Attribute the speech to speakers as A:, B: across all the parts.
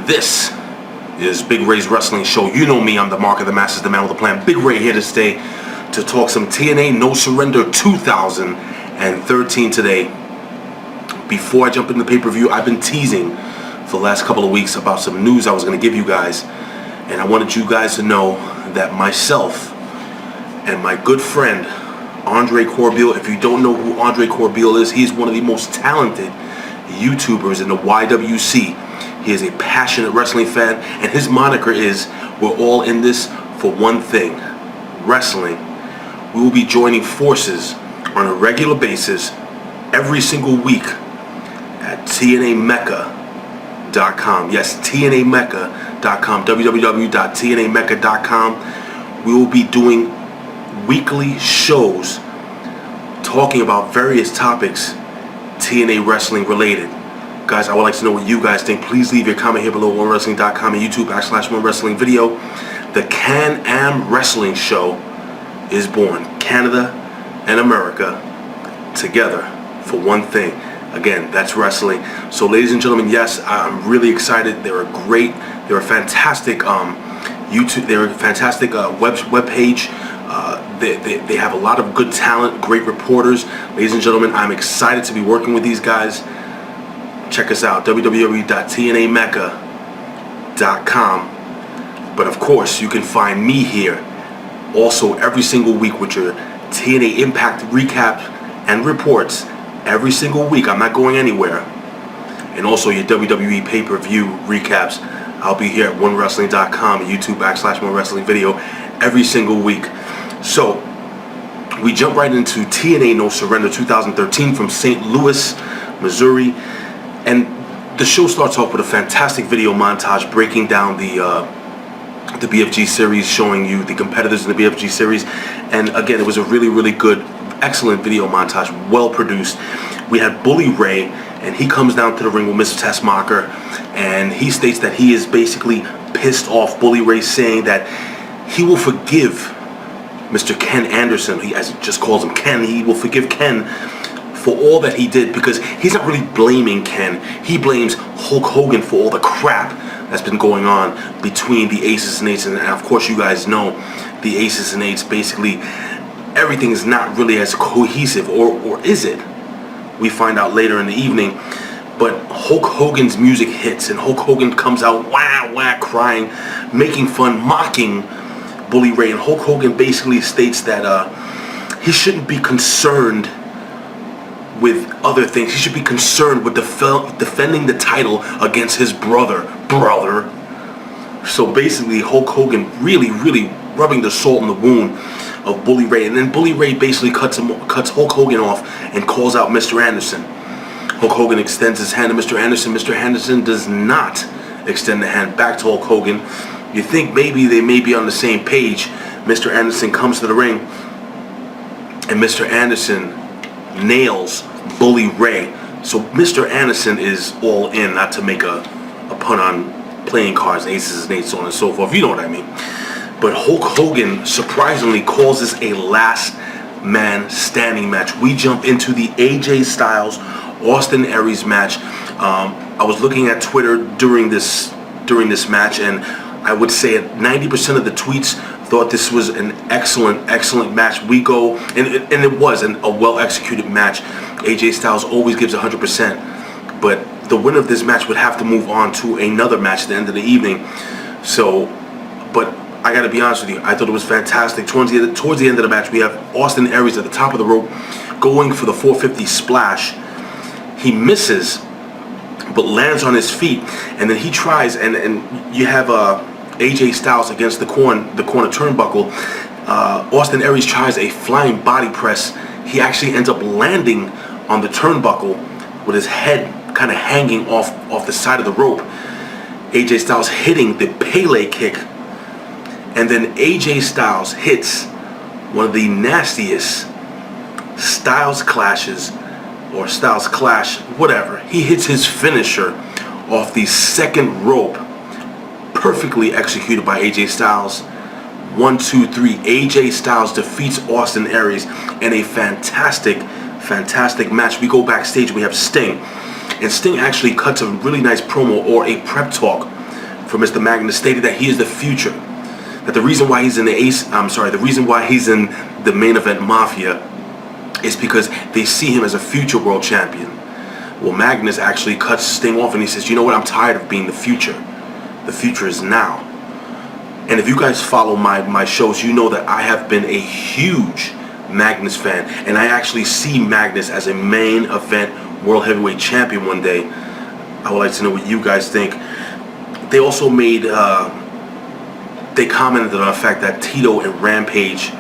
A: This is Big Ray's Wrestling Show. You know me, I'm the Mark of the Masters, the man with the plan. Big Ray here to stay to talk some TNA No Surrender 2013 today. Before I jump into the pay-per-view, I've been teasing for the last couple of weeks about some news I was going to give you guys. And I wanted you guys to know that myself and my good friend, Andre Corbeil, if you don't know who Andre Corbeil is, he's one of the most talented YouTubers in the YWC. He is a passionate wrestling fan, and his moniker is, we're all in this for one thing, wrestling. We will be joining forces on a regular basis every single week at TNAMecca.com. Yes, TNAMecca.com, www.TNAMecca.com. We will be doing weekly shows talking about various topics TNA wrestling related. Guys, I would like to know what you guys think. Please leave your comment here below, OneWrestling.com and YouTube /OneWrestling video. The Can-Am Wrestling Show is born. Canada and America together for one thing. Again, that's wrestling. So ladies and gentlemen, yes, I'm really excited. They're a fantastic YouTube, they're a fantastic web page. They have a lot of good talent, great reporters. Ladies and gentlemen, I'm excited to be working with these guys. Check us out, www.TNAMecca.com. But of course, you can find me here also every single week with your TNA Impact recap and reports every single week. I'm not going anywhere. And also your WWE pay-per-view recaps. I'll be here at OneWrestling.com and YouTube /OneWrestling video every single week. So we jump right into TNA No Surrender 2013 from St. Louis, Missouri. And the show starts off with a fantastic video montage breaking down the BFG Series, showing you the competitors in the BFG Series. And again, it was a really, really good, excellent video montage, well produced. We had Bully Ray, and he comes down to the ring with Mr. Tessmacher, and he states that he is basically pissed off. Bully Ray saying that he will forgive Mr. Ken Anderson, he as he just calls him Ken, he will forgive Ken for all that he did, because he's not really blaming Ken. He blames Hulk Hogan for all the crap that's been going on between the Aces and Eights. And of course, you guys know the Aces and Eights, basically everything is not really as cohesive, or is it? We find out later in the evening. But Hulk Hogan's music hits, and Hulk Hogan comes out wah wah crying, making fun, mocking Bully Ray. And Hulk Hogan basically states that he shouldn't be concerned with other things. He should be concerned with defending the title against his brother. So basically, Hulk Hogan really rubbing the salt in the wound of Bully Ray. And then Bully Ray basically cuts Hulk Hogan off and calls out Mr. Anderson. Hulk Hogan extends his hand to Mr. Anderson. Mr. Anderson does not extend the hand back to Hulk Hogan. You think maybe they may be on the same page. Mr. Anderson comes to the ring, and Mr. Anderson nails Bully Ray. So Mr. Anderson is all in, not to make a pun on playing cards, aces and eights, so on and so forth. You know what I mean. But Hulk Hogan surprisingly calls this a last man standing match. We jump into the AJ Styles Austin Aries match. I was looking at Twitter during this match, and I would say 90% of the tweets thought this was an excellent match. We go, and it was a well-executed match. AJ Styles always gives 100%, but the winner of this match would have to move on to another match at the end of the evening. So, but I gotta be honest with you, I thought it was fantastic. Towards the end of the match, we have Austin Aries at the top of the rope going for the 450 splash. He misses, but lands on his feet, and then he tries, and you have AJ Styles against the corner turnbuckle. Austin Aries tries a flying body press. He actually ends up landing on the turnbuckle with his head kind of hanging off the side of the rope. AJ Styles hitting the Pele kick, and then AJ Styles hits one of the nastiest Styles clashes, or Styles clash, whatever. He hits his finisher off the second rope, perfectly executed by AJ Styles. 1, 2, 3. AJ Styles defeats Austin Aries in a fantastic match. We go backstage. We have Sting, and Sting actually cuts a really nice promo, or a prep talk, for Mr. Magnus stated that he is the future. That the reason why he's in the reason why he's in the main event Mafia is because they see him as a future world champion. Well, Magnus actually cuts Sting off and he says, you know what, I'm tired of being the future. The future is now. And if you guys follow my shows, you know that I have been a huge Magnus fan. And I actually see Magnus as a main event world heavyweight champion one day. I would like to know what you guys think. They also made, they commented on the fact that Tito and Rampage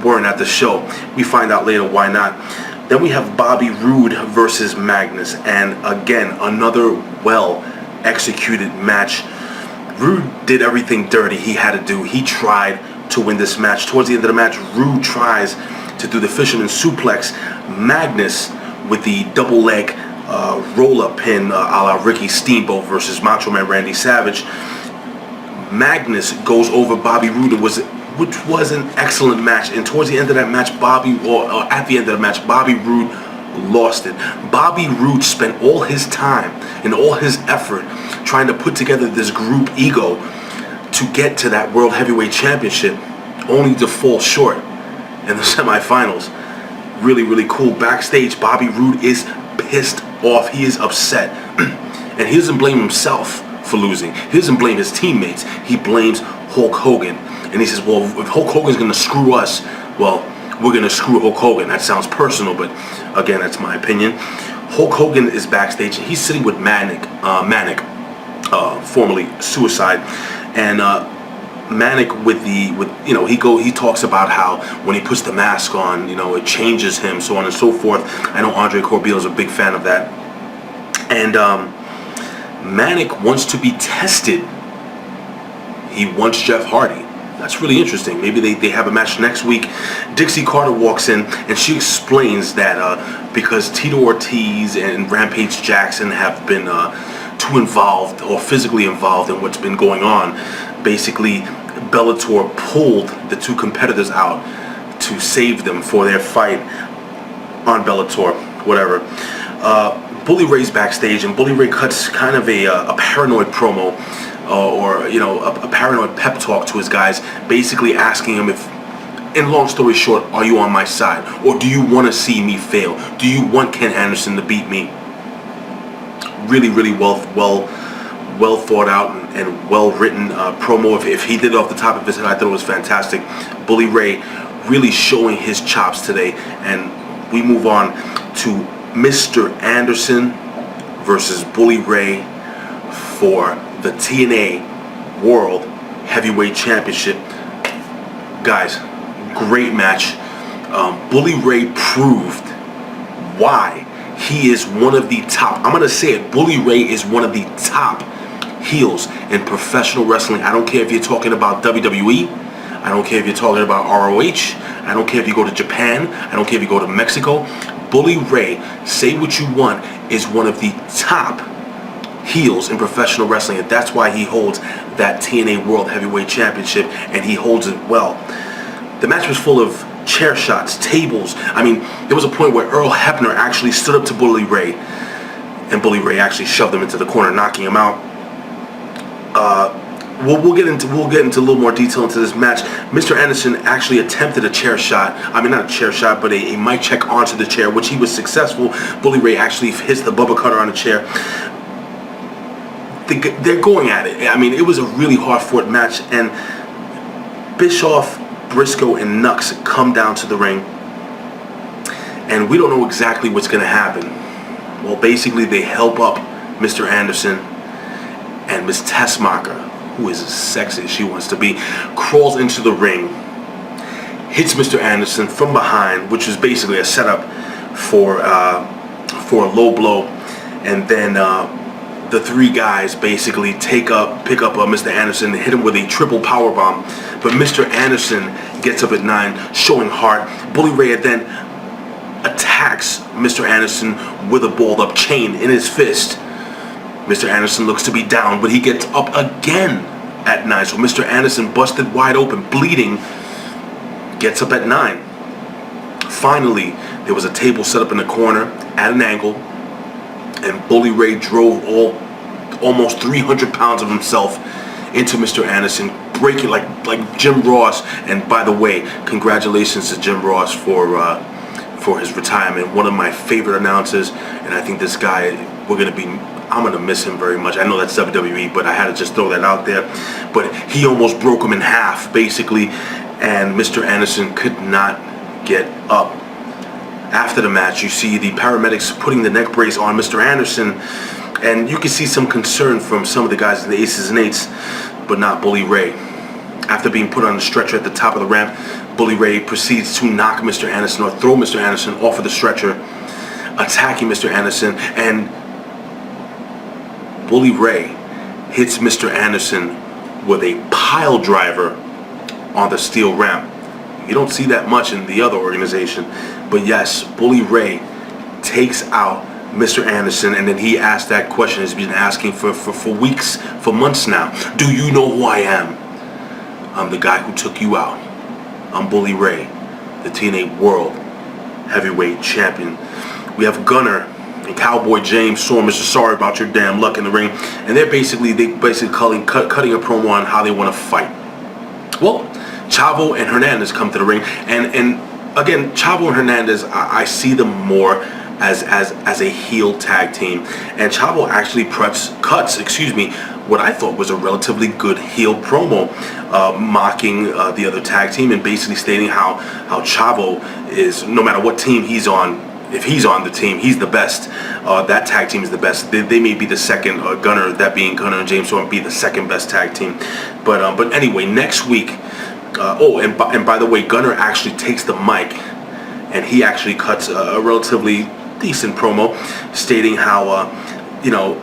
A: weren't at the show. We find out later why not. Then we have Bobby Roode versus Magnus. And again, another well-executed match. Roode did everything dirty he had to do. He tried to win this match. Towards the end of the match, Roode tries to do the fisherman suplex. Magnus with the double leg roll-up pin a la Ricky Steamboat versus Macho Man Randy Savage. Magnus goes over Bobby Roode, which was an excellent match. And towards the end of that match, at the end of the match, Bobby Roode lost it. Bobby Roode spent all his time and all his effort trying to put together this group ego to get to that World Heavyweight Championship, only to fall short in the semifinals. Really, really cool. Backstage, Bobby Roode is pissed off. He is upset. And he doesn't blame himself for losing. He doesn't blame his teammates. He blames Hulk Hogan. And he says, well, if Hulk Hogan's going to screw us, well, we're going to screw Hulk Hogan. That sounds personal, but again, that's my opinion. Hulk Hogan is backstage. And he's sitting with Manic, formerly Suicide. And Manic he talks about how when he puts the mask on, it changes him, so on and so forth. I know Andre Corbeil is a big fan of that. And Manic wants to be tested. He wants Jeff Hardy. That's really interesting. Maybe they have a match next week. Dixie Carter walks in and she explains that because Tito Ortiz and Rampage Jackson have been too involved or physically involved in what's been going on, basically Bellator pulled the two competitors out to save them for their fight on Bellator, whatever. Bully Ray's backstage, and Bully Ray cuts kind of a paranoid promo, or a paranoid pep talk to his guys, basically asking him if, in long story short, are you on my side, or do you want to see me fail? Do you want Ken Anderson to beat me? Really, really well thought out and well written promo. If he did it off the top of his head, I thought it was fantastic. Bully Ray really showing his chops today, and we move on to Mr. Anderson versus Bully Ray for the TNA World Heavyweight Championship. Guys, great match. Bully Ray proved why he is one of the top. I'm going to say it. Bully Ray is one of the top heels in professional wrestling. I don't care if you're talking about WWE. I don't care if you're talking about ROH. I don't care if you go to Japan. I don't care if you go to Mexico. Bully Ray, say what you want, is one of the top heels in professional wrestling, and that's why he holds that TNA World Heavyweight Championship, and he holds it well. The match was full of chair shots, tables. I mean, there was a point where Earl Hebner actually stood up to Bully Ray, and Bully Ray actually shoved him into the corner, knocking him out. We'll get into a little more detail into this match. Mr. Anderson actually attempted a chair shot. I mean, not a chair shot, but a mic check onto the chair, which he was successful. Bully Ray actually hits the Bubba Cutter on the chair. They're going at it. I mean, it was a really hard-fought match, and Bischoff, Briscoe, and Nux come down to the ring, and we don't know exactly what's going to happen. Well, basically, they help up Mr. Anderson, and Miss Tessmacher, who is as sexy as she wants to be, crawls into the ring, hits Mr. Anderson from behind, which was basically a setup for a low blow, and then the three guys basically pick up Mr. Anderson and hit him with a triple powerbomb. But Mr. Anderson gets up at 9, showing heart. Bully Ray then attacks Mr. Anderson with a balled up chain in his fist. Mr. Anderson looks to be down, but he gets up again at 9. So Mr. Anderson, busted wide open, bleeding, gets up at 9. Finally, there was a table set up in the corner at an angle, and Bully Ray drove almost 300 pounds of himself into Mr. Anderson, breaking like Jim Ross. And by the way, congratulations to Jim Ross for his retirement. One of my favorite announcers, and I think this guy, I'm gonna miss him very much. I know that's WWE, but I had to just throw that out there. But he almost broke him in half, basically, and Mr. Anderson could not get up. After the match, you see the paramedics putting the neck brace on Mr. Anderson, and you can see some concern from some of the guys in the Aces and Eights, but not Bully Ray. After being put on the stretcher at the top of the ramp, Bully Ray proceeds to knock Mr. Anderson or throw Mr. Anderson off of the stretcher, attacking Mr. Anderson, and Bully Ray hits Mr. Anderson with a pile driver on the steel ramp. You don't see that much in the other organization, but yes, Bully Ray takes out Mr. Anderson, and then he asked that question he's been asking for weeks, for months now. Do you know who I am? I'm the guy who took you out. I'm Bully Ray, the TNA World Heavyweight Champion. We have Gunner and Cowboy James Storm. Mr. Sorry about your damn luck in the ring, and they're basically cutting a promo on how they want to fight. Well, Chavo and Hernandez come to the ring, and again, Chavo and Hernandez, I see them more as a heel tag team, and Chavo actually cuts what I thought was a relatively good heel promo, mocking the other tag team and basically stating how Chavo is, no matter what team he's on, if he's on the team, he's the best. That tag team is the best. They may be the second. Gunner, that being Gunner and James Storm, be the second best tag team. But anyway, next week. And by the way, Gunner actually takes the mic, and he actually cuts a relatively decent promo, stating how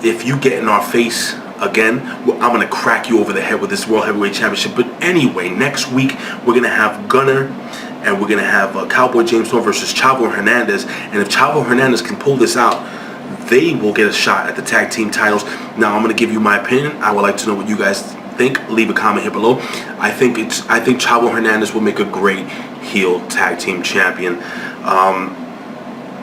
A: if you get in our face again, I'm gonna crack you over the head with this World Heavyweight Championship. But anyway, next week we're gonna have Gunner, and we're gonna have Cowboy James Storm versus Chavo Hernandez. And if Chavo Hernandez can pull this out, they will get a shot at the tag team titles. Now I'm gonna give you my opinion. I would like to know what you guys think. Leave a comment here below. I think Chavo Hernandez will make a great heel tag team champion.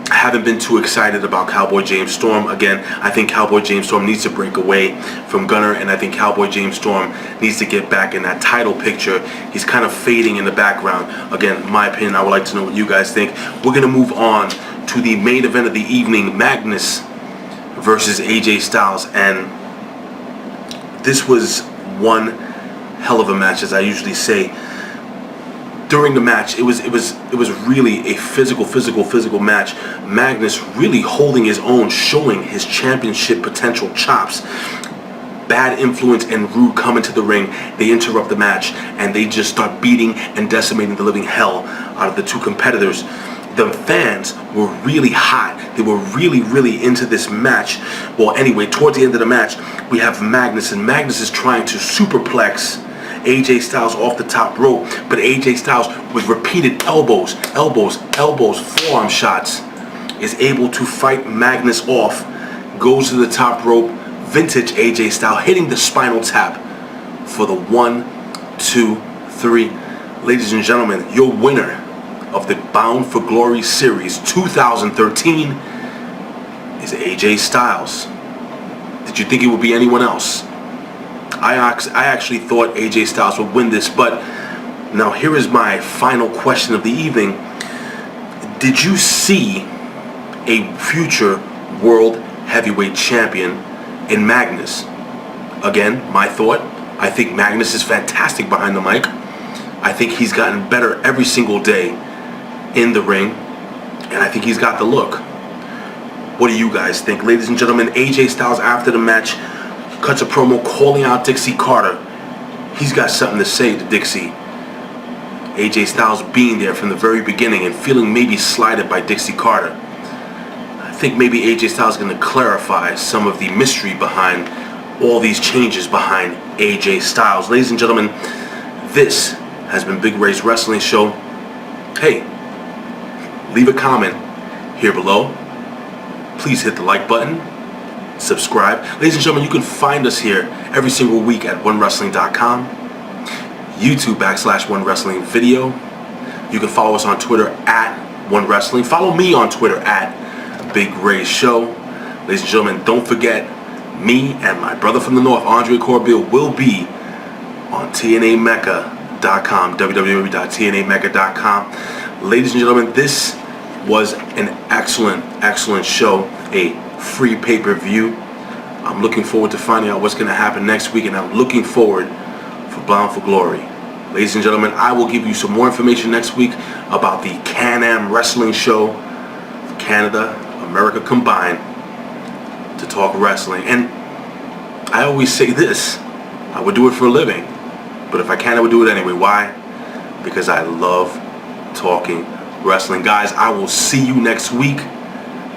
A: I haven't been too excited about Cowboy James Storm. Again, I think Cowboy James Storm needs to break away from Gunner, and I think Cowboy James Storm needs to get back in that title picture. He's kind of fading in the background. Again, my opinion, I would like to know what you guys think. We're going to move on to the main event of the evening, Magnus versus AJ Styles, and this was one hell of a match, as I usually say. During the match, it was really a physical match. Magnus really holding his own, showing his championship potential chops. Bad Influence and Roode come into the ring. They interrupt the match, and they just start beating and decimating the living hell out of the two competitors. The fans were really hot. They were really into this match. Well, anyway, towards the end of the match, we have Magnus, and Magnus is trying to superplex AJ Styles off the top rope, but AJ Styles, with repeated elbows, forearm shots, is able to fight Magnus off, goes to the top rope, vintage AJ Styles, hitting the spinal tap for the 1, 2, 3. Ladies and gentlemen, your winner of the Bound for Glory Series 2013 is AJ Styles. Did you think it would be anyone else? I actually thought AJ Styles would win this, but now here is my final question of the evening. Did you see a future World Heavyweight Champion in Magnus? Again, my thought, I think Magnus is fantastic behind the mic. I think he's gotten better every single day in the ring, and I think he's got the look. What do you guys think? Ladies and gentlemen, AJ Styles after the match cuts a promo calling out Dixie Carter. He's got something to say to Dixie. AJ Styles being there from the very beginning and feeling maybe slighted by Dixie Carter. I think maybe AJ Styles is going to clarify some of the mystery behind all these changes behind AJ Styles. Ladies and gentlemen, this has been Big Ray's Wrestling Show. Hey, leave a comment here below. Please hit the like button. Subscribe. Ladies and gentlemen, you can find us here every single week at onewrestling.com, YouTube / OneWrestlingVideo. You can follow us on Twitter at OneWrestling. Follow me on Twitter at Big Ray Show. Ladies and gentlemen, don't forget, me and my brother from the north, Andre Corbeil, will be on TNAMecca.com, www.tnamecca.com. Ladies and gentlemen, this was an excellent show, a free pay-per-view. I'm looking forward to finding out what's going to happen next week, and I'm looking forward for Bound for Glory. Ladies and gentlemen, I will give you some more information next week about the Can-Am Wrestling Show, Canada, America combined, to talk wrestling. And I always say this, I would do it for a living, but if I can, I would do it anyway. Why? Because I love talking wrestling. Guys, I will see you next week.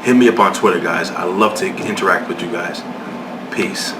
A: Hit me up on Twitter, guys. I love to interact with you guys. Peace.